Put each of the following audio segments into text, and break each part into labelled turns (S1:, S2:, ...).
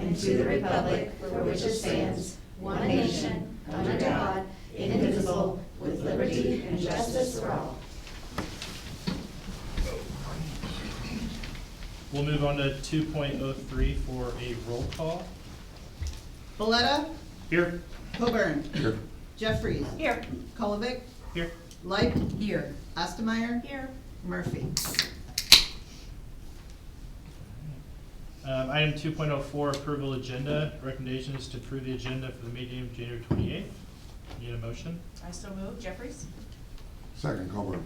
S1: and to the republic for which it stands, one nation, under God, indivisible, with liberty and justice for all.
S2: We'll move on to 2.03 for a roll call.
S3: Valletta,
S2: Here.
S3: Coburn,
S4: Here.
S3: Jeffries,
S1: Here.
S3: Kolovic,
S2: Here.
S3: Light,
S1: Here.
S3: Ostermeyer,
S1: Here.
S3: Murphy.
S2: Item 2.04, approval agenda. Recommendation is to approve the agenda for the meeting of January 28th. Need a motion?
S1: I so move. Jeffries?
S4: Second, Coburn.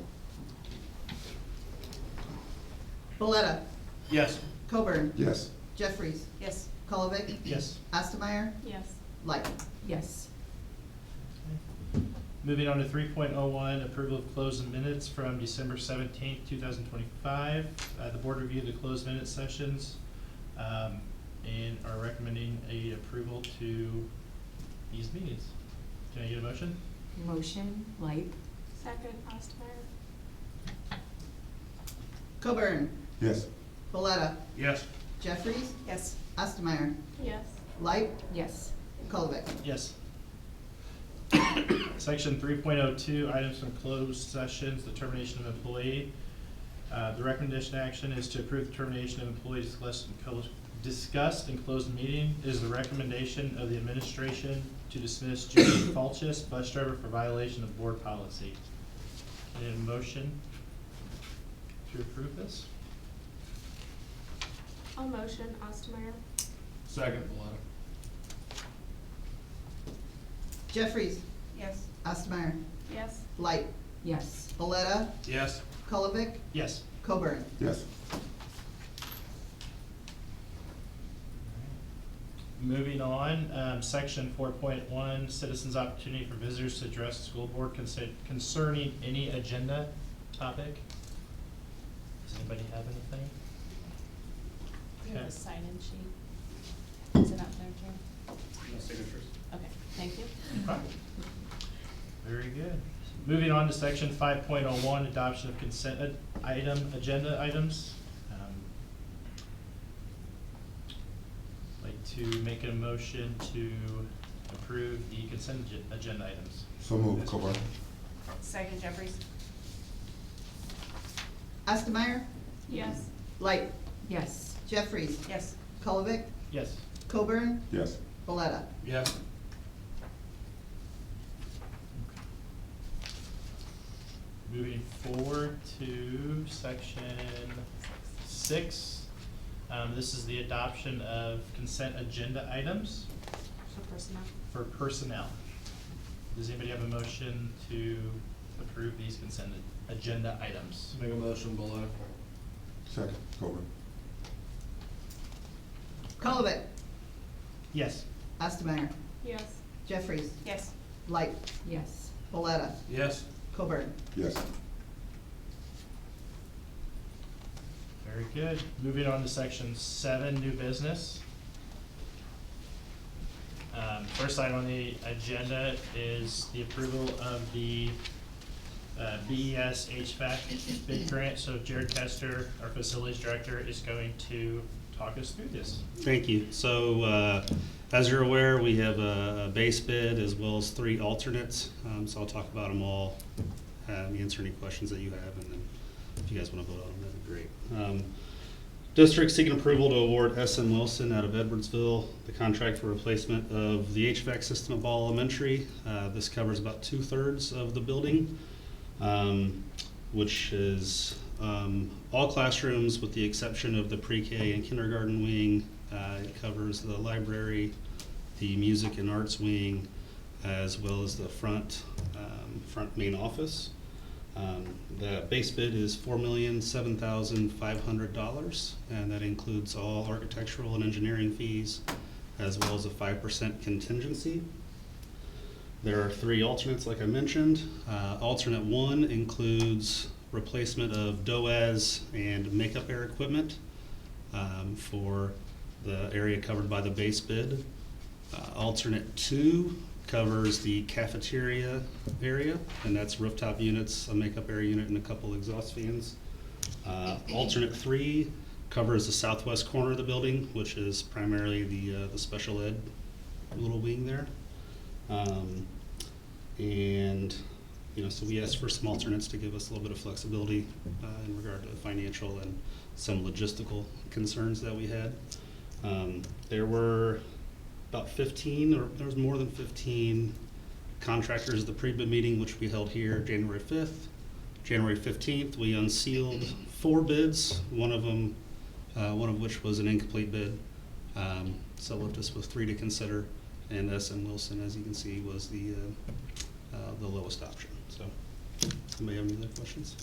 S3: Valletta,
S2: Yes.
S3: Coburn,
S4: Yes.
S3: Jeffries,
S1: Yes.
S3: Kolovic,
S2: Yes.
S3: Ostermeyer,
S1: Yes.
S3: Light.
S1: Yes.
S2: Moving on to 3.01, approval of closed minutes from December 17th, 2025. The board reviewed the closed minute sessions and are recommending a approval to these meetings. Can I get a motion?
S5: Motion, Light.
S1: Second, Ostermeyer?
S3: Coburn,
S4: Yes.
S3: Valletta,
S2: Yes.
S3: Jeffries,
S1: Yes.
S3: Ostermeyer,
S1: Yes.
S3: Light,
S5: Yes.
S3: Kolovic.
S2: Yes. Section 3.02, items from closed sessions, the termination of employee. The recommendation action is to approve the termination of employees discussed in closed meeting. It is the recommendation of the administration to dismiss Judy Falchus, bus driver, for violation of board policy. Need a motion to approve this?
S1: I'll motion. Ostermeyer?
S2: Second.
S3: Jeffries,
S1: Yes.
S3: Ostermeyer,
S1: Yes.
S3: Light,
S5: Yes.
S3: Valletta,
S2: Yes.
S3: Kolovic,
S2: Yes.
S3: Coburn.
S4: Yes.
S2: Moving on, section 4.1, citizens' opportunity for visitors to address the school board concerning any agenda topic. Does anybody have anything?
S1: We have
S2: Okay.
S1: a sign-in sheet. Is it out there, Jim?
S2: No signatures.
S1: Okay, thank you.
S2: Okay. Very good. Moving on to section 5.01, adoption of consent agenda items. Like to make a motion to approve the consent agenda items.
S4: So moved, Coburn.
S1: Second, Jeffries?
S3: Ostermeyer,
S1: Yes.
S3: Light,
S5: Yes.
S3: Jeffries,
S1: Yes.
S3: Kolovic,
S2: Yes.
S3: Coburn,
S4: Yes.
S3: Valletta.
S2: Yes. Moving forward to section 6. This is the adoption of consent agenda items
S1: For personnel?
S2: for personnel. Does anybody have a motion to approve these consent agenda items?
S6: Make a motion below.
S4: Second, Coburn.
S3: Kolovic,
S2: Yes.
S3: Ostermeyer,
S1: Yes.
S3: Jeffries,
S1: Yes.
S3: Light,
S5: Yes.
S3: Valletta,
S6: Yes.
S3: Coburn.
S4: Yes.
S2: Very good. Moving on to section 7, new business. First item on the agenda is the approval of the BES HVAC bid grant. So Jared Kester, our facilities director, is going to talk us through this.
S7: Thank you. So, as you're aware, we have a base bid as well as 3 alternates. So I'll talk about them all, answer any questions that you have, and then if you guys want to vote on them, that'd be great. District seeking approval to award S.M. Wilson out of Edwardsville the contract for replacement of the HVAC system at Ball Elementary. This covers about 2/3 of the building, which is all classrooms with the exception of the pre-K and kindergarten wing. It covers the library, the music and arts wing, as well as the front main office. The base bid is $4,007,500, and that includes all architectural and engineering fees, as well as a 5% contingency. There are 3 alternates, like I mentioned. Alternate 1 includes replacement of DOAS and makeup air equipment for the area covered by the base bid. Alternate 2 covers the cafeteria area, and that's rooftop units, a makeup air unit, and a couple exhaust fans. Alternate 3 covers the southwest corner of the building, which is primarily the special ed little wing there. And, so we asked for some alternates to give us a little bit of flexibility in regard to financial and some logistical concerns that we had. There were about 15, or there was more than 15 contractors at the pre-bid meeting, which we held here January 5th. January 15th, we unsealed 4 bids, one of which was an incomplete bid. So left us with 3 to consider, and SM Wilson, as you can see, was the lowest option. So, anybody have any other questions?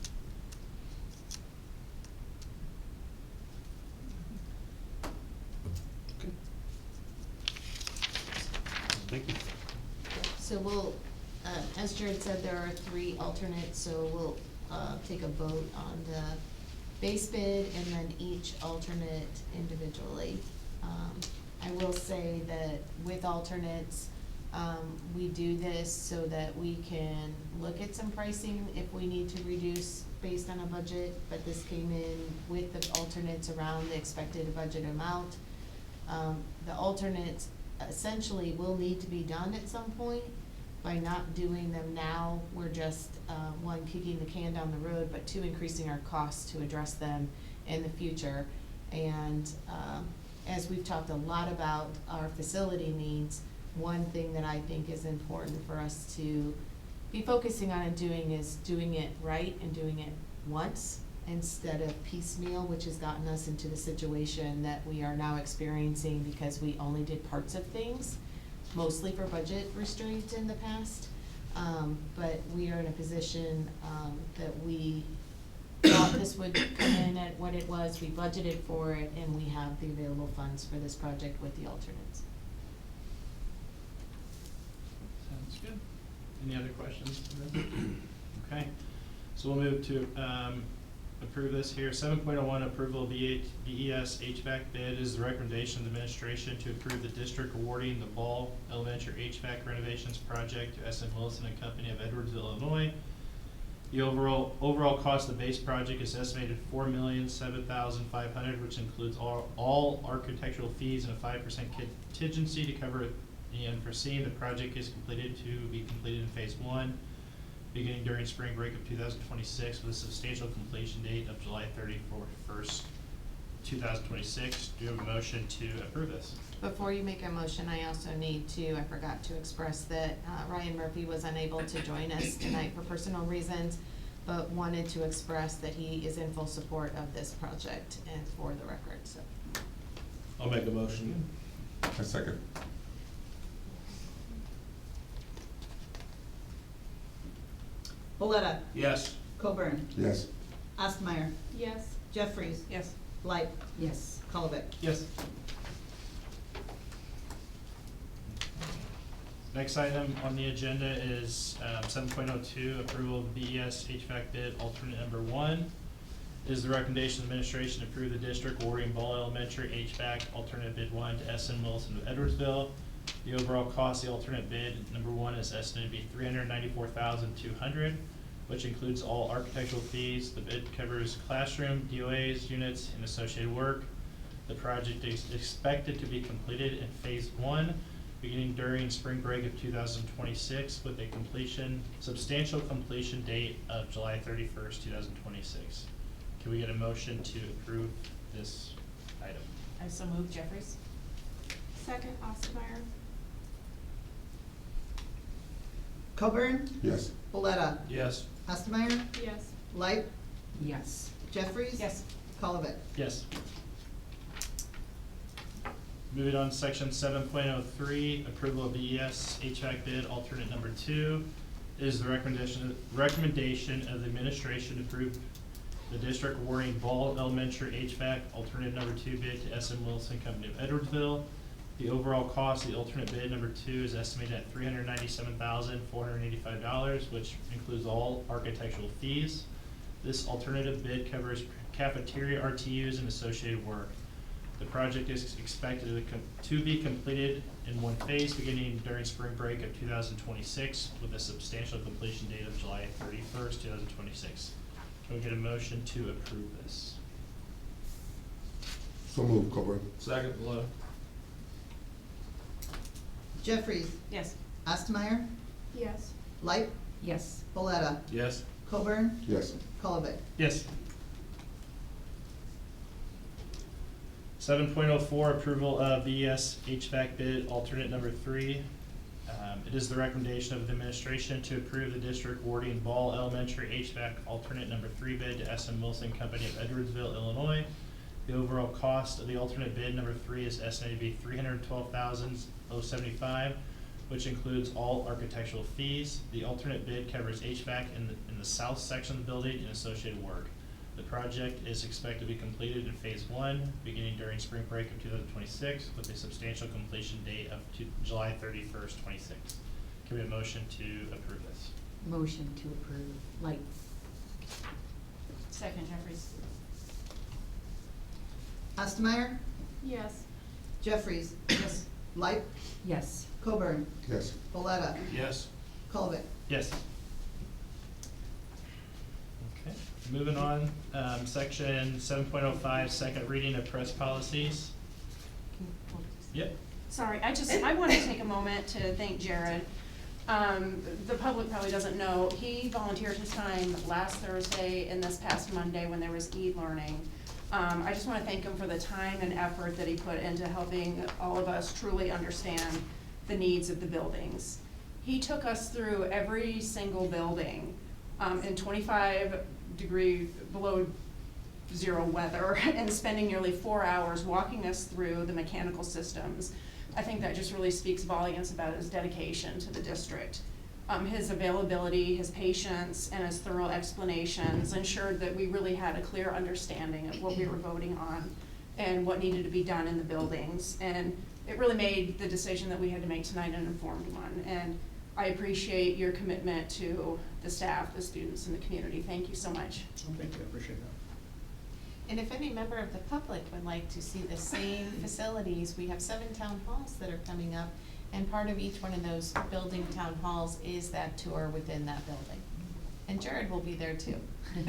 S7: Okay. Thank you.
S1: So we'll, as Jared said, there are 3 alternates, so we'll take a vote on the base bid and then each alternate individually. I will say that with alternates, we do this so that we can look at some pricing if we need to reduce based on a budget, but this came in with the alternates around the expected budget amount. The alternates essentially will need to be done at some point. By not doing them now, we're just, 1, kicking the can down the road, but 2, increasing our costs to address them in the future. And as we've talked a lot about our facility needs, one thing that I think is important for us to be focusing on and doing is doing it right and doing it once instead of piecemeal, which has gotten us into the situation that we are now experiencing because we only did parts of things, mostly for budget restraints in the past. But we are in a position that we thought this would come in at what it was, we budgeted for it, and we have the available funds for this project with the alternates.
S2: Sounds good. Any other questions? Okay, so we'll move to approve this here. 7.01, approval of BES HVAC bid. Is the recommendation of the administration to approve the district awarding the Ball Elementary HVAC renovations project to SM Wilson and Company of Edwardsville, Illinois. The overall cost of the base project is estimated $4,007,500, which includes all architectural fees and a 5% contingency to cover the unforeseen. The project is completed to be completed in phase 1, beginning during spring break of 2026, with a substantial completion date of July 31st, 2026. Do you have a motion to approve this?
S1: Before you make a motion, I also need to, I forgot to express that Ryan Murphy was unable to join us tonight for personal reasons, but wanted to express that he is in full support of this project and for the record, so.
S6: I'll make a motion.
S4: I second.
S3: Boletta,
S6: Yes.
S3: Coburn,
S4: Yes.
S3: Ostmeyer,
S5: Yes.
S3: Jeffries,
S5: Yes.
S3: Light,
S5: Yes.
S3: Colvick.
S2: Yes. Next item on the agenda is 7.02, approval of BES HVAC bid alternate number 1. It is the recommendation of the administration to approve the district awarding Ball Elementary HVAC alternate bid 1 to SM Wilson of Edwardsville. The overall cost of the alternate bid number 1 is estimated to be $394,200, which includes all architectural fees. The bid covers classroom, DOAs, units, and associated work. The project is expected to be completed in phase 1, beginning during spring break of 2026, with a substantial completion date of July 31st, 2026. Can we get a motion to approve this item?
S5: I so move. Jeffries? Second. Ostmeyer?
S3: Coburn,
S4: Yes.
S3: Boletta,
S6: Yes.
S3: Ostmeyer,
S5: Yes.
S3: Light,
S5: Yes.
S3: Jeffries.
S5: Yes.
S3: Colvick.
S2: Yes. Moving on to section 7.03, approval of BES HVAC bid alternate number 2. It is the recommendation of the administration to approve the district awarding Ball Elementary HVAC alternate number 2 bid to SM Wilson Company of Edwardsville. The overall cost of the alternate bid number 2 is estimated at $397,485, which includes all architectural fees. This alternative bid covers cafeteria RTUs and associated work. The project is expected to be completed in one phase beginning during spring break of 2026, with a substantial completion date of July 31st, 2026. Can we get a motion to approve this?
S4: So moved, Coburn.
S6: Second, Valado.
S3: Jeffries.
S5: Yes.
S3: Ostmeyer.
S5: Yes.
S3: Light.
S5: Yes.
S3: Boletta.
S6: Yes.
S3: Coburn.
S4: Yes.
S3: Colvin.
S2: Yes. 7.04, approval of VES HVAC bid alternate number 3. It is the recommendation of the administration to approve the district awarding Ball Elementary HVAC alternate number 3 bid to SM Wilson Company of Edwardsville, Illinois. The overall cost of the alternate bid number 3 is estimated to be $312,075, which includes all architectural fees. The alternate bid covers HVAC in the south section of the building and associated work. The project is expected to be completed in phase 1, beginning during spring break of 2026, with a substantial completion date of July 31st, 26. Can we have a motion to approve this?
S8: Motion to approve. Light.
S5: Second, Jeffries.
S3: Ostmeyer.
S5: Yes.
S3: Jeffries.
S5: Yes.
S3: Light.
S8: Yes.
S3: Coburn.
S4: Yes.
S3: Boletta.
S6: Yes.
S3: Colvin.
S2: Yes. Okay, moving on, section 7.05, second reading of press policies. Yep.
S5: Sorry, I want to take a moment to thank Jared. The public probably doesn't know, he volunteered his time last Thursday and this past Monday when there was e-learning. I just want to thank him for the time and effort that he put into helping all of us truly understand the needs of the buildings. He took us through every single building in 25-degree below zero weather and spending nearly 4 hours walking us through the mechanical systems. I think that just really speaks volumes about his dedication to the district. His availability, his patience, and his thorough explanations ensured that we really had a clear understanding of what we were voting on and what needed to be done in the buildings. And it really made the decision that we had to make tonight an informed one. And I appreciate your commitment to the staff, the students, and the community. Thank you so much.
S6: Thank you, I appreciate that.
S1: And if any member of the public would like to see the same facilities, we have 7 town halls that are coming up, and part of each one of those building town halls is that tour within that building. And Jared will be there too.
S2: I'm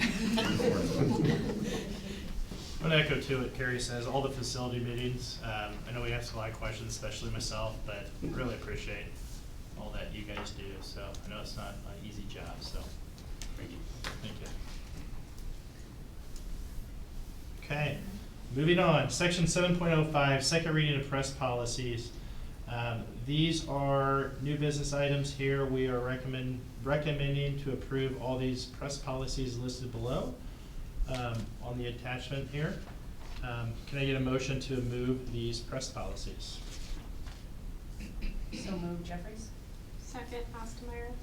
S2: gonna echo to what Carrie says, all the facility meetings, I know we ask a lot of questions, especially myself, but really appreciate all that you guys do, so I know it's not an easy job, so thank you. Thank you. Okay, moving on, section 7.05, second reading of press policies. These are new business items here. We are recommending to approve all these press policies listed below on the attachment here. Can I get a motion to move these press policies?
S5: So moved, Jeffries.
S9: Second, Ostmeyer.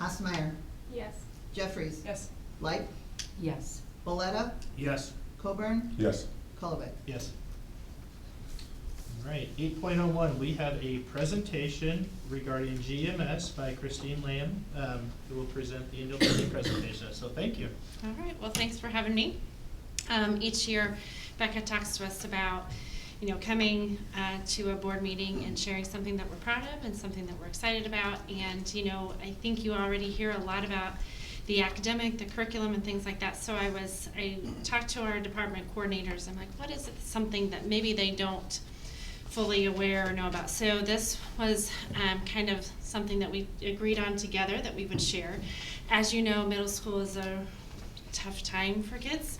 S3: Ostmeyer.
S9: Yes.
S3: Jeffries.
S5: Yes.
S3: Light.
S8: Yes.
S3: Boletta.
S6: Yes.
S3: Coburn.
S4: Yes.
S3: Colvin.
S2: Yes. All right, 8.01, we have a presentation regarding GMS by Christine Lamb, who will present the annual meeting presentation, so thank you.
S10: All right, well, thanks for having me. Each year, Becca talks to us about, coming to a board meeting and sharing something that we're proud of and something that we're excited about. And, I think you already hear a lot about the academic, the curriculum, and things like that. So I talked to our department coordinators. I'm like, what is it, something that maybe they don't fully aware or know about? So this was kind of something that we agreed on together that we would share. As you know, middle school is a tough time for kids.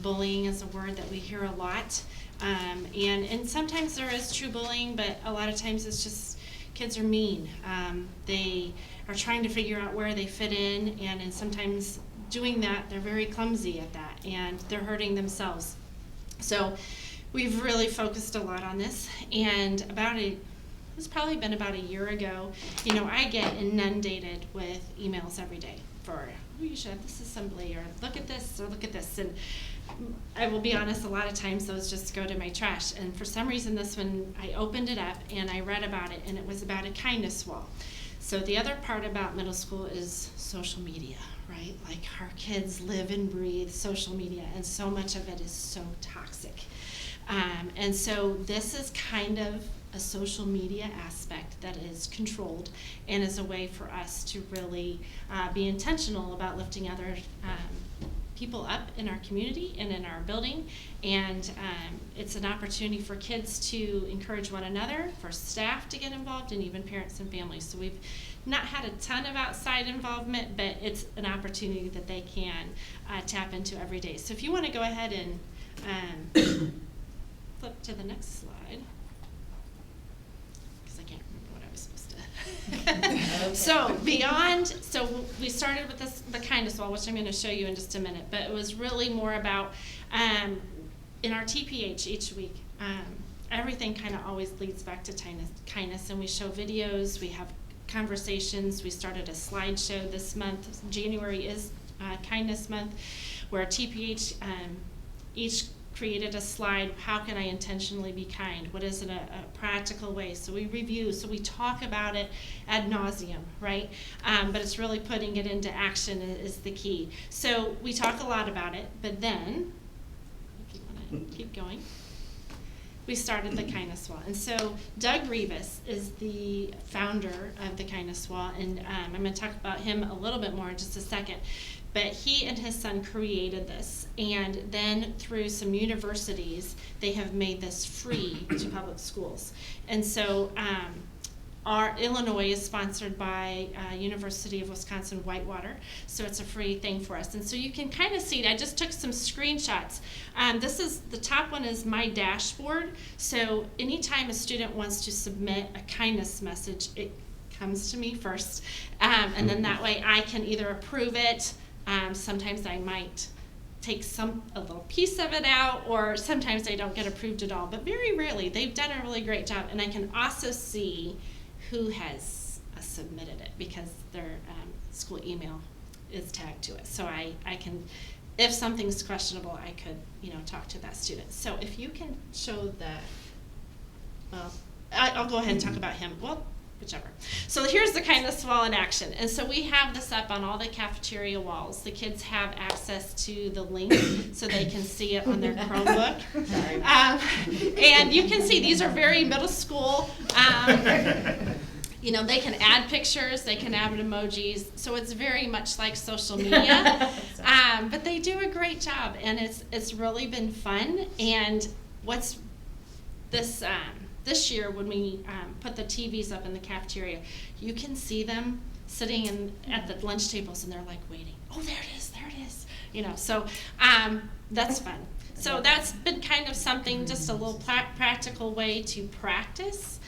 S10: Bullying is a word that we hear a lot. And sometimes there is true bullying, but a lot of times it's just kids are mean. They are trying to figure out where they fit in, and sometimes doing that, they're very clumsy at that, and they're hurting themselves. So we've really focused a lot on this, and it's probably been about a year ago, I get inundated with emails every day for, you should have this assembly, or look at this, or look at this, and I will be honest, a lot of times those just go to my trash. And for some reason this one, I opened it up and I read about it, and it was about a kindness wall. So the other part about middle school is social media, right? Like, our kids live and breathe social media, and so much of it is so toxic. And so this is kind of a social media aspect that is controlled, and is a way for us to really be intentional about lifting other people up in our community and in our building, and it's an opportunity for kids to encourage one another, for staff to get involved, and even parents and families. So we've not had a ton of outside involvement, but it's an opportunity that they can tap into every day. So if you want to go ahead and flip to the next slide, because I can't remember what I was supposed to. So we started with the kindness wall, which I'm going to show you in just a minute, but it was really more about in our TPH each week. Everything kind of always leads back to kindness, and we show videos, we have conversations. We started a slideshow this month. January is Kindness Month, where TPH each created a slide. How can I intentionally be kind? What is it a practical way? So we review, so we talk about it ad nauseum, right? But it's really putting it into action is the key. So we talk a lot about it, but then, if you want to keep going, we started the Kindness Wall. And so Doug Rivas is the founder of the Kindness Wall, and I'm going to talk about him a little bit more in just a second. But he and his son created this, and then through some universities, they have made this free to public schools. And so our Illinois is sponsored by University of Wisconsin Whitewater, so it's a free thing for us. And so you can kind of see it. I just took some screenshots. The top one is my dashboard. So anytime a student wants to submit a kindness message, it comes to me first, and then that way I can either approve it. Sometimes I might take a little piece of it out, or sometimes they don't get approved at all. But very rarely, they've done a really great job. And I can also see who has submitted it because their school email is tagged to it. So I can, if something's questionable, I could talk to that student. So if you can show I'll go ahead and talk about him. Well, whichever. So here's the Kindness Wall in action. And so we have this up on all the cafeteria walls. The kids have access to the link so they can see it on their Chromebook. And you can see these are very middle school. They can add pictures, they can add emojis. So it's very much like social media. But they do a great job, and it's really been fun. And what's this year, when we put the TVs up in the cafeteria, you can see them sitting at the lunch tables, and they're like waiting. Oh, there it is, So that's fun. So that's been kind of something, just a little practical way to practice,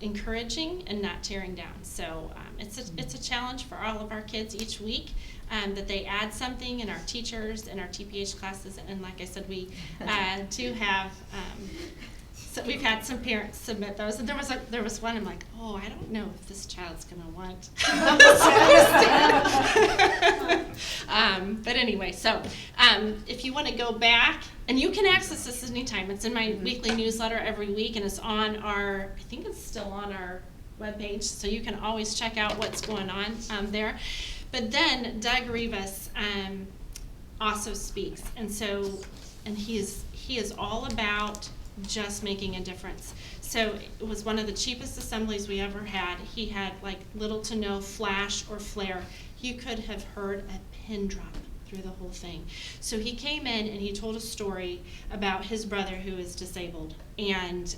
S10: encouraging and not tearing down. So it's a challenge for all of our kids each week. That they add something, in our teachers and our TPH classes, and like I said, we do have. So we've had some parents submit those, and there was one. I'm like, oh, I don't know if this child's gonna want. But anyway, so if you want to go back, and you can access this anytime. It's in my weekly newsletter every week, and it's on I think it's still on our webpage, so you can always check out what's going on there. But then Doug Rivas also speaks, and he is all about just making a difference. So it was one of the cheapest assemblies we ever had. He had like little to no flash or flare. You could have heard a pin drop through the whole thing. So he came in and he told a story about his brother who is disabled, and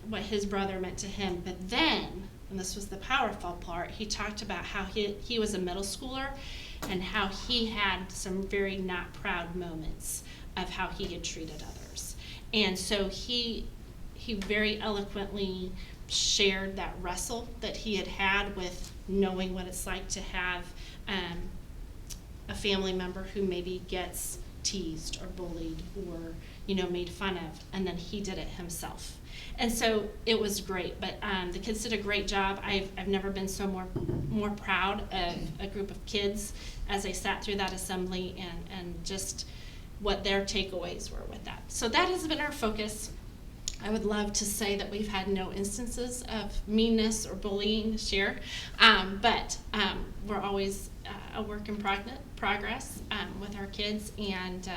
S10: what his brother meant to him. But then, and this was the powerful part, he talked about how he was a middle schooler and how he had some very not proud moments of how he had treated others. And so he very eloquently shared that wrestle that he had with knowing what it's like to have a family member who maybe gets teased or bullied or made fun of, and then he did it himself. And so it was great, but the kids did a great job. I've never been so more proud of a group of kids as they sat through that assembly, and just what their takeaways were with that. So that has been our focus. I would love to say that we've had no instances of meanness or bullying this year, but we're always a work in progress with our kids, and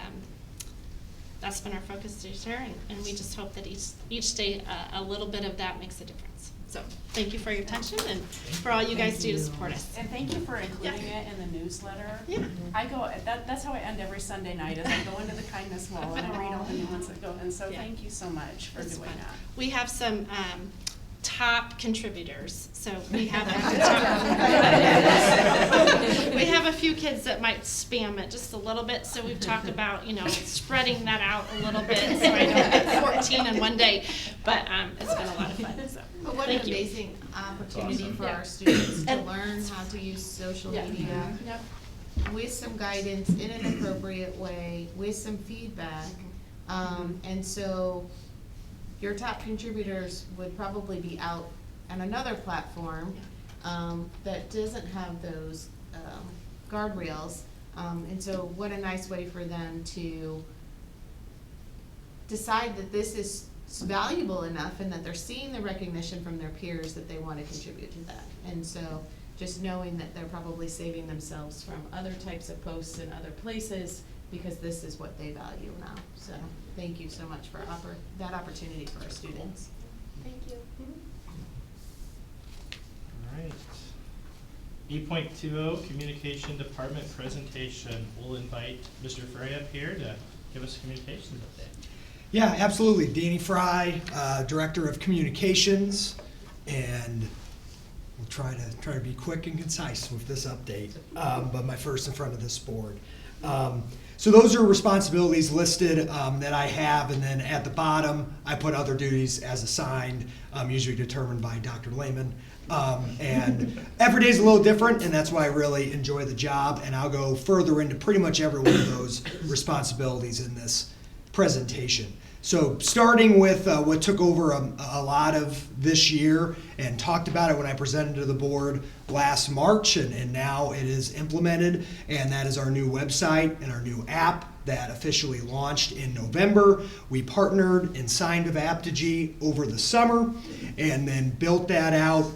S10: that's been our focus this year, and we just hope that each day a little bit of that makes a difference. So thank you for your attention and for all you guys do to support us.
S5: And thank you for including it in the newsletter.
S10: Yeah.
S5: I go, that's how I end every Sunday night, is I go into the kindness wall and I read all the new ones that go, and so
S10: Yeah.
S5: thank you so much for
S10: It's
S5: doing
S10: fun.
S5: that.
S10: We have some top contributors, so we have we have a few kids that might spam it just a little bit, so we've talked about, spreading that out a little bit, so I don't get 14 in one day, but it's been a lot of fun, so.
S1: But what an
S10: Thank you.
S1: amazing opportunity
S6: awesome.
S1: for
S10: Yeah.
S1: our students to
S10: And-
S1: learn how to use social
S10: Yeah.
S1: media
S10: Yep.
S1: with some guidance in an appropriate way, with some feedback. And so your top contributors would probably be out on another platform that doesn't have those guardrails. And so what a nice way for them to decide that this is valuable enough and that they're seeing the recognition from their peers that they want to contribute to that. And so just knowing that they're probably saving themselves from other types of posts in other places because this is what they value now. So thank you so much for that opportunity for our students.
S9: Thank you.
S2: All right. 8.20, Communication Department Presentation. We'll invite Mr. Frey up here to give us a communications update.
S11: Yeah, absolutely. Danny Fry, Director of Communications, and we'll try to be quick and concise with this update, but my first in front of this board. So those are responsibilities listed that I have, and then at the bottom, I put other duties as assigned, usually determined by Dr. Lehman. And every day's a little different, and that's why I really enjoy the job, and I'll go further into pretty much every one of those responsibilities in this presentation. So starting with what took over a lot of this year and talked about it when I presented to the board last March, and now it is implemented, and that is our new website and our new app that officially launched in November. We partnered and signed with Apogee over the summer and then built that out.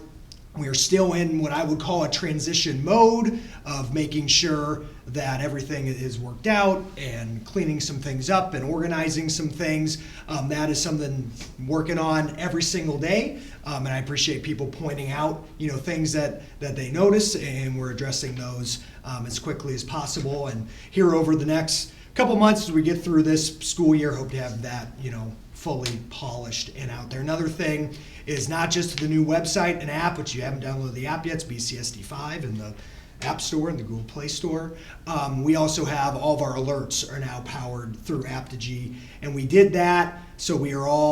S11: We are still in what I would call a transition mode of making sure that everything is worked out and cleaning some things up and organizing some things. That is something I'm working on every single day, and I appreciate people pointing out, things that they notice, and we're addressing those as quickly as possible. And here over the next couple months, as we get through this school year, hope to have that, fully polished and out there. Another thing is not just the new website and app, which you haven't downloaded the app yet, it's BCSD5 in the App Store and the Google Play Store. We also have all of our alerts are now powered through Apogee, and we did that so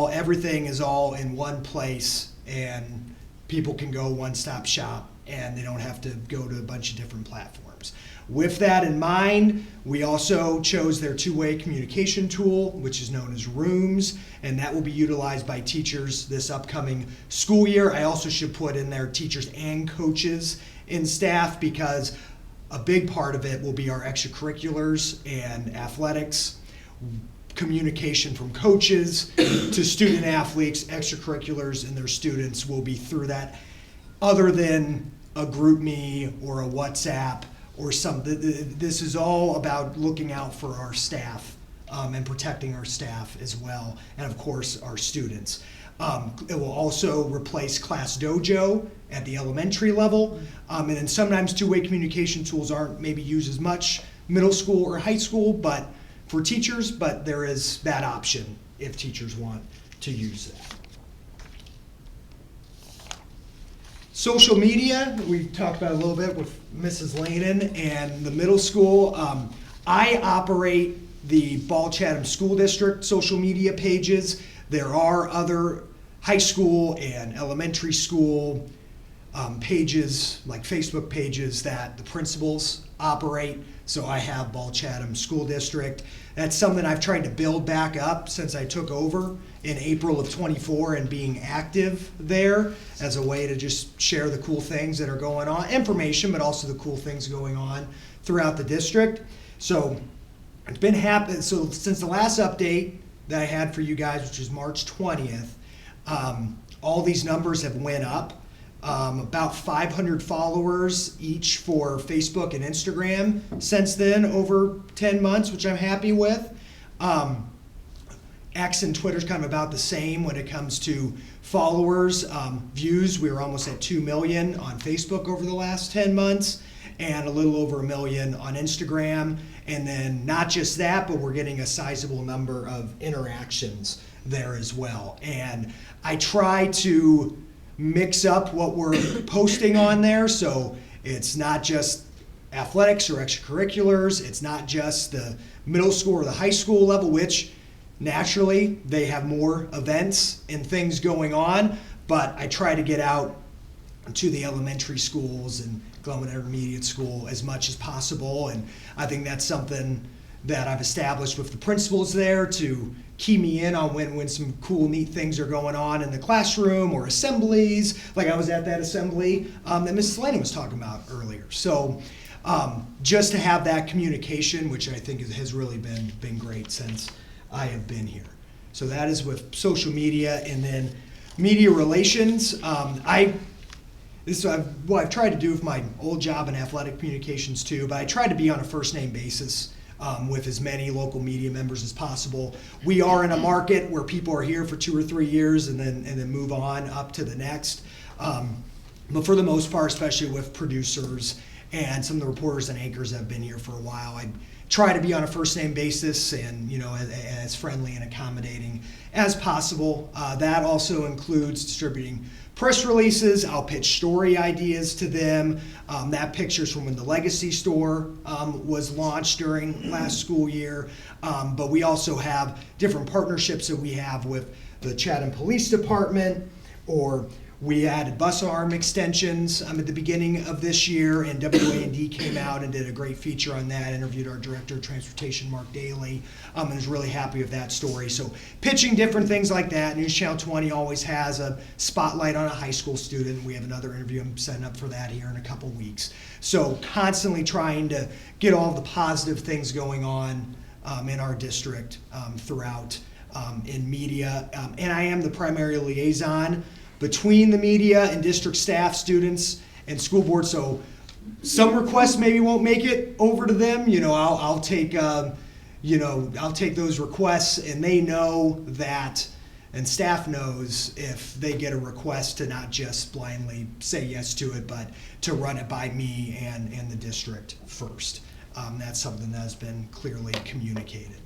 S11: everything is all in one place, and people can go one-stop shop, and they don't have to go to a bunch of different platforms. With that in mind, we also chose their two-way communication tool, which is known as Rooms, and that will be utilized by teachers this upcoming school year. I also should put in there teachers and coaches and staff, because a big part of it will be our extracurriculars and athletics. Communication from coaches to student athletes, extracurriculars, and their students will be through that, other than a GroupMe or a WhatsApp or something. This is all about looking out for our staff and protecting our staff as well, and of course our students. It will also replace Class Dojo at the elementary level, and then sometimes two-way communication tools aren't maybe used as much middle school or high school, but for teachers, but there is that option if teachers want to use that. Social media, we talked about a little bit with Mrs. Lanen and the middle school. I operate the Ball-Chatham School District social media pages. There are other high school and elementary school pages, like Facebook pages, that the principals operate. So I have Ball-Chatham School District. That's something I've tried to build back up since I took over in April of '24, and being active there as a way to just share the cool things that are going on, information, but also the cool things going on throughout the district. So it's been happening. So since the last update that I had for you guys, which is March 20th, all these numbers have went up. About 500 followers each for Facebook and Instagram since then, over 10 months, which I'm happy with. X and Twitter's kind of about the same when it comes to followers, views. We were almost at 2 million on Facebook over the last 10 months and a little over 1 million on Instagram. And then not just that, but we're getting a sizable number of interactions there as well. And I try to mix up what we're posting on there, so it's not just athletics or extracurriculars, it's not just the middle school or the high school level, which naturally they have more events and things going on, but I try to get out to the elementary schools and Glenwood Intermediate School as much as possible, and I think that's something that I've established with the principals there to key me in on when some cool, neat things are going on in the classroom or assemblies, like I was at that assembly that Mrs. Lane was talking about earlier. So just to have that communication, which I think has really been great since I have been here. So that is with social media, and then media relations. This is what I've tried to do with my old job in athletic communications too, but I try to be on a first name basis with as many local media members as possible. We are in a market where people are here for 2 or 3 years and then move on up to the next. But for the most part, especially with producers and some of the reporters and anchors that have been here for a while, I try to be on a first name basis and as friendly and accommodating as possible. That also includes distributing press releases. I'll pitch story ideas to them. That picture's from when the Legacy store was launched during last school year. But we also have different partnerships that we have with the Chatham Police Department, or we added bus arm extensions at the beginning of this year, and WA&D came out and did a great feature on that, interviewed our Director of Transportation, Mark Daly, and was really happy with that story. So pitching different things like that. News Channel 20 always has a spotlight on a high school student. We have another interview I'm setting up for that here in a couple weeks. So constantly trying to get all the positive things going on in our district throughout in media. And I am the primary liaison between the media and district staff, students, and school board. So some requests maybe won't make it over to them. I'll take I'll take those requests, and they know that, and staff knows if they get a request to not just blindly say yes to it, but to run it by me and the district first. That's something that has been clearly communicated.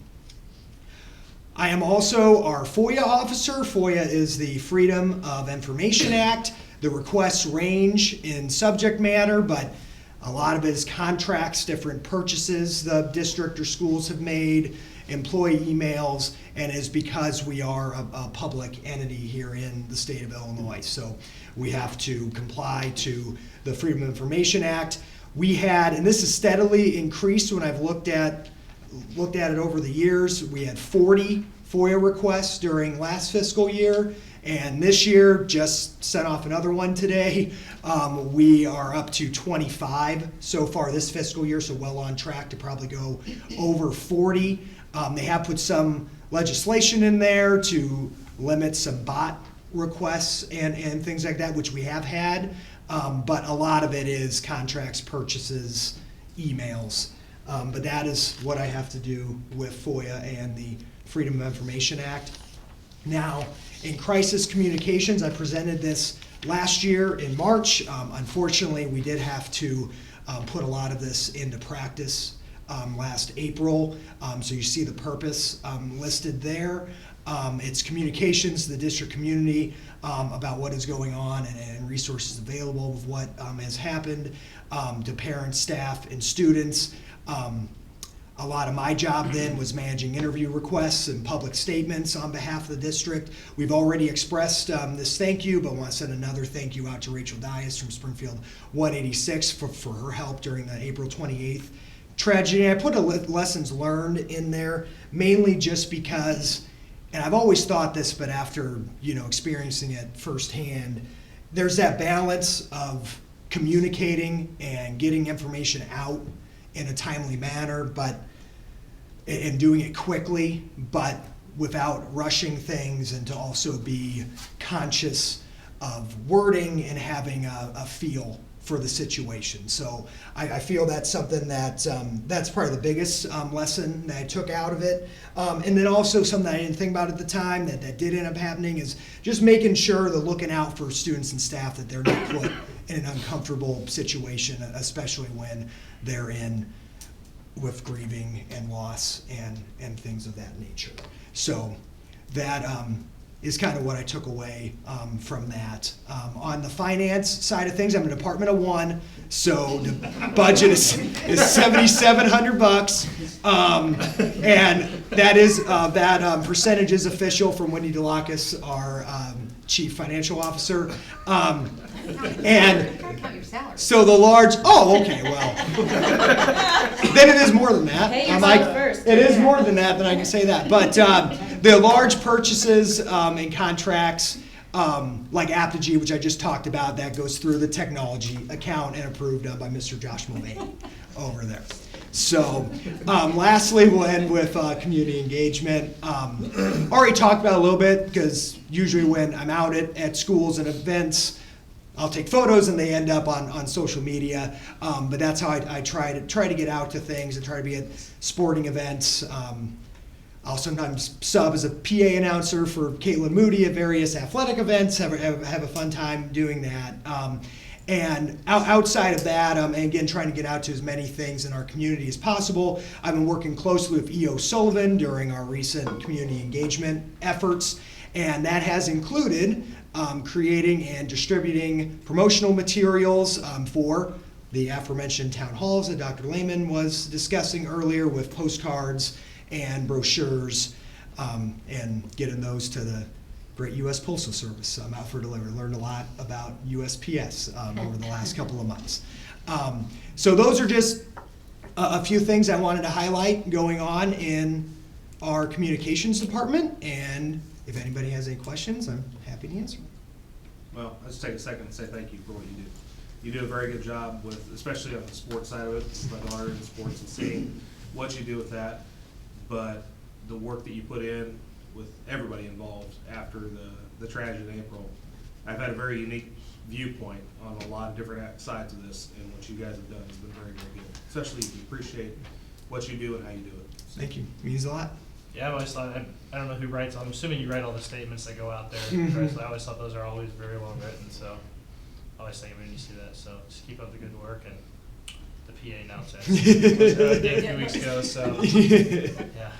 S11: I am also our FOIA officer. FOIA is the Freedom of Information Act. The requests range in subject matter, but a lot of it is contracts, different purchases the district or schools have made, employee emails, and is because we are a public entity here in the state of Illinois. So we have to comply to the Freedom of Information Act. We had, and this has steadily increased when I've looked at it over the years, we had 40 FOIA requests during last fiscal year, and this year just sent off another one today. We are up to 25 so far this fiscal year, so well on track to probably go over 40. They have put some legislation in there to limit some bot requests and things like that, which we have had, but a lot of it is contracts, purchases, emails. But that is what I have to do with FOIA and the Freedom of Information Act. Now, in crisis communications, I presented this last year in March. Unfortunately, we did have to put a lot of this into practice last April. So you see the purpose listed there. It's communications to the district community about what is going on and resources available of what has happened to parents, staff, and students. A lot of my job then was managing interview requests and public statements on behalf of the district. We've already expressed this thank you, but I want to send another thank you out to Rachel Dias from Springfield 186 for her help during the April 28th tragedy. I put a lessons learned in there, mainly just because, and I've always thought this, but after experiencing it firsthand, there's that balance of communicating and getting information out in a timely manner, and doing it quickly, but without rushing things, and to also be conscious of wording and having a feel for the situation. So I feel that's something that, that's probably the biggest lesson that I took out of it. And then also something I didn't think about at the time that did end up happening is just making sure that looking out for students and staff, that they're not put in an uncomfortable situation, especially when they're in with grieving and loss and things of that nature. So that is kind of what I took away from that. On the finance side of things, I'm a department of one, so the budget is $7,700, and that is that percentage is official from Wendy DeLacus, our chief financial officer. And
S3: Count your salary.
S11: so the large, oh, okay, well, then it is more than that.
S8: Pay
S11: I'm
S8: yourself
S11: like,
S8: first.
S11: it is more than that, then I can say that. But the large purchases and contracts, like Apogee, which I just talked about, that goes through the technology account and approved by Mr. Josh Mulvaney over there. So, lastly, we'll end with community engagement. Already talked about it a little bit, because usually when I'm out at schools and events, I'll take photos and they end up on social media. But that's how I try to get out to things and try to be at sporting events. I'll sometimes sub as a PA announcer for Caitlin Moody at various athletic events, have a fun time doing that. And outside of that, and again, trying to get out to as many things in our community as possible. I've been working closely with E.O. Sullivan during our recent community engagement efforts, and that has included creating and distributing promotional materials for the aforementioned town halls that Dr. Lehman was discussing earlier, with postcards and brochures, and getting those to the great U.S. Postal Service out for delivery. Learned a lot about USPS over the last couple of months. So those are just a few things I wanted to highlight going on in our communications department, and if anybody has any questions, I'm happy to answer.
S6: Well, I'll just take a second and say thank you for what you do. You do a very good job with, especially on the sports side of it, my daughter in sports, and seeing what you do with that, but the work that you put in with everybody involved after the tragedy in April. I've had a very unique viewpoint on a lot of different sides of this, and what you guys have done has been very, very good. Especially if you appreciate what you do and how you do it. So.
S11: Thank you. Means a lot.
S2: Yeah, I've always thought, I don't know who writes, I'm assuming you write all the statements that go out there.
S11: Mhm.
S2: I always thought those are always very well written, so I always think when you see that. So just keep up the good work, and the PA announced that. It was a few weeks ago, so yeah.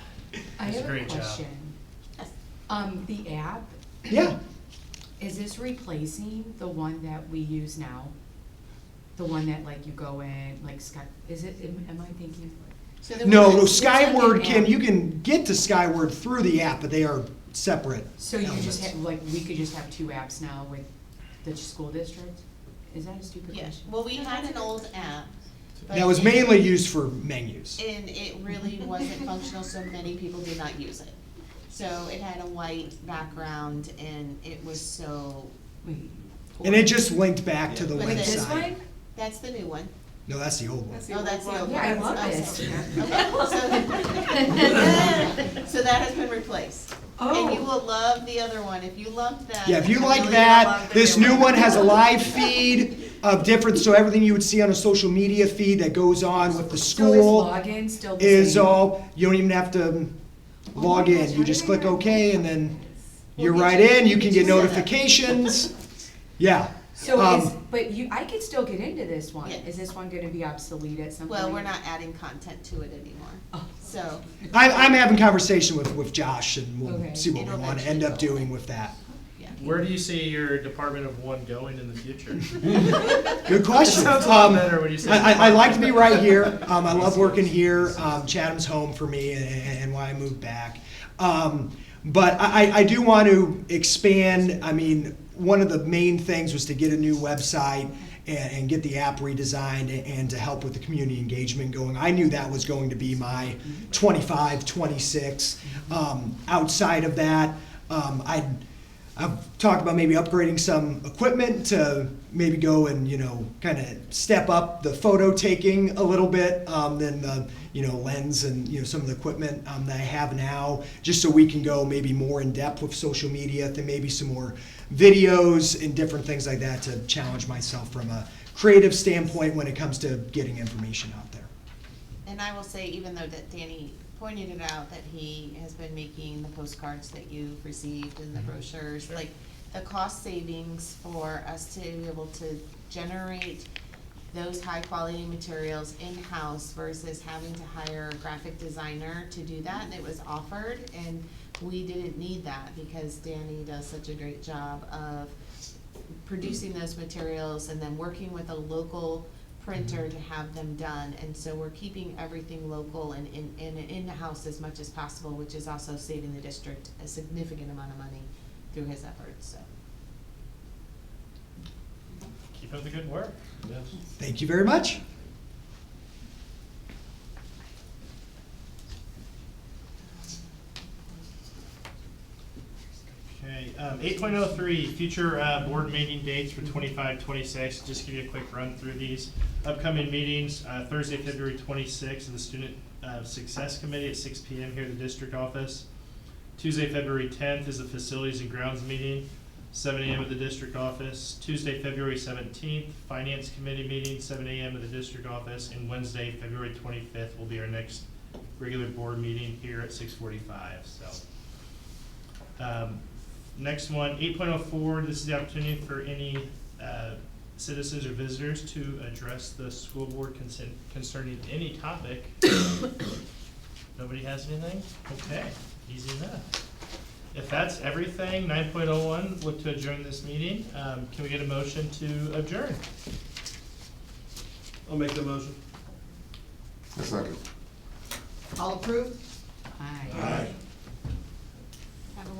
S8: I
S2: It's a
S8: have a
S2: great job.
S8: question. The app,
S11: Yeah.
S8: is this replacing the one that we use now? The one that like you go in, like Sky, is it, am I thinking?
S1: So there
S11: No,
S1: was
S11: no,
S1: a-
S11: Skyward
S8: It's like an app.
S11: you can get to Skyward through the app, but they are separate.
S8: So you could just
S11: elements.
S8: have, like, we could just have two apps now with the school district? Is that a stupid
S1: Yeah,
S8: question?
S1: well, we had an old app. but
S11: That was
S1: it-
S11: mainly used for menus.
S1: And it really wasn't functional, so many people did not use it. So it had a white background and it was so,
S8: Wait.
S11: And it just linked back to the
S1: Was it
S8: Like this
S11: website.
S8: one?
S1: that's the new one.
S11: No, that's the old one.
S1: Oh, that's the old one.
S8: Yeah, I love
S1: Oh,
S8: this.
S1: Okay, so that has been replaced. And you
S8: Oh,
S1: will love the other one, if you love that.
S11: Yeah, if you
S1: I
S11: like
S1: really
S11: that,
S1: love the
S11: this new
S1: one.
S11: one has a live feed of different, so everything you would see on a social media feed that goes on with the
S8: so is
S11: school
S8: login still the
S11: is
S8: same?
S11: all, you don't even have to
S8: Oh
S11: log
S8: my
S11: in.
S8: gosh,
S11: You
S8: how
S11: just
S8: did I
S11: click
S8: not
S11: OK,
S8: know
S11: and then
S1: We'll
S11: you're
S1: get
S11: right
S1: you-
S11: in, you
S1: we'll
S11: can
S1: get
S11: get
S1: you set up.
S11: notifications. Yeah.
S8: So
S11: Um,
S8: but I could still get into this one.
S1: Yes.
S8: Is this one gonna be obsolete at some point?
S1: Well, we're not adding content to it anymore,
S8: Oh.
S1: so.
S11: I'm having conversation with Josh, and we'll
S8: Okay.
S11: see what we
S1: It'll
S11: want to end up
S1: eventually go
S11: doing
S1: away.
S11: with that.
S1: Yeah.
S2: Where do you see your Department of One going in the future?
S11: Good question.
S2: It sounds a lot better when you say
S11: I like to be right here. I love working here. Chatham's home for me, and why I moved back. But I do want to expand. I mean, one of the main things was to get a new website and get the app redesigned and to help with the community engagement going. I knew that was going to be my 25, 26. Outside of that, I I've talked about maybe upgrading some equipment to maybe go and, kind of step up the photo taking a little bit than the, lens and, some of the equipment that I have now, just so we can go maybe more in depth with social media, then maybe some more videos and different things like that to challenge myself from a creative standpoint when it comes to getting information out there.
S1: And I will say, even though that Danny pointed it out, that he has been making the postcards that you've received and the brochures, like, the cost savings for us to be able to generate those high-quality materials in-house versus having to hire a graphic designer to do that, and it was offered, and we didn't need that because Danny does such a great job of producing those materials and then working with a local printer to have them done. And so we're keeping everything local and in-house as much as possible, which is also saving the district a significant amount of money through his efforts, so.
S2: Keep up the good work. Yes.
S11: Thank you very much.
S2: Okay, 8.03, future board meeting dates for 25-26. Just give you a quick run through these. Upcoming meetings, Thursday, February 26th, the Student Success Committee at 6 p.m. here at the district office. Tuesday, February 10th is the Facilities and Grounds meeting, 7 a.m. at the district office. Tuesday, February 17th, Finance Committee meeting, 7 a.m. at the district office. And Wednesday, February 25th will be our next regular board meeting here at 6:45. So. Next one, 8.04, this is the opportunity for any citizens or visitors to address the school board concerning any topic. Nobody has anything? Okay, easy enough. If that's everything, 9.01, look to adjourn this meeting. Can we get a motion to adjourn?
S6: I'll make the motion.
S4: A second.
S3: All approved?
S8: Aye.
S4: Aye.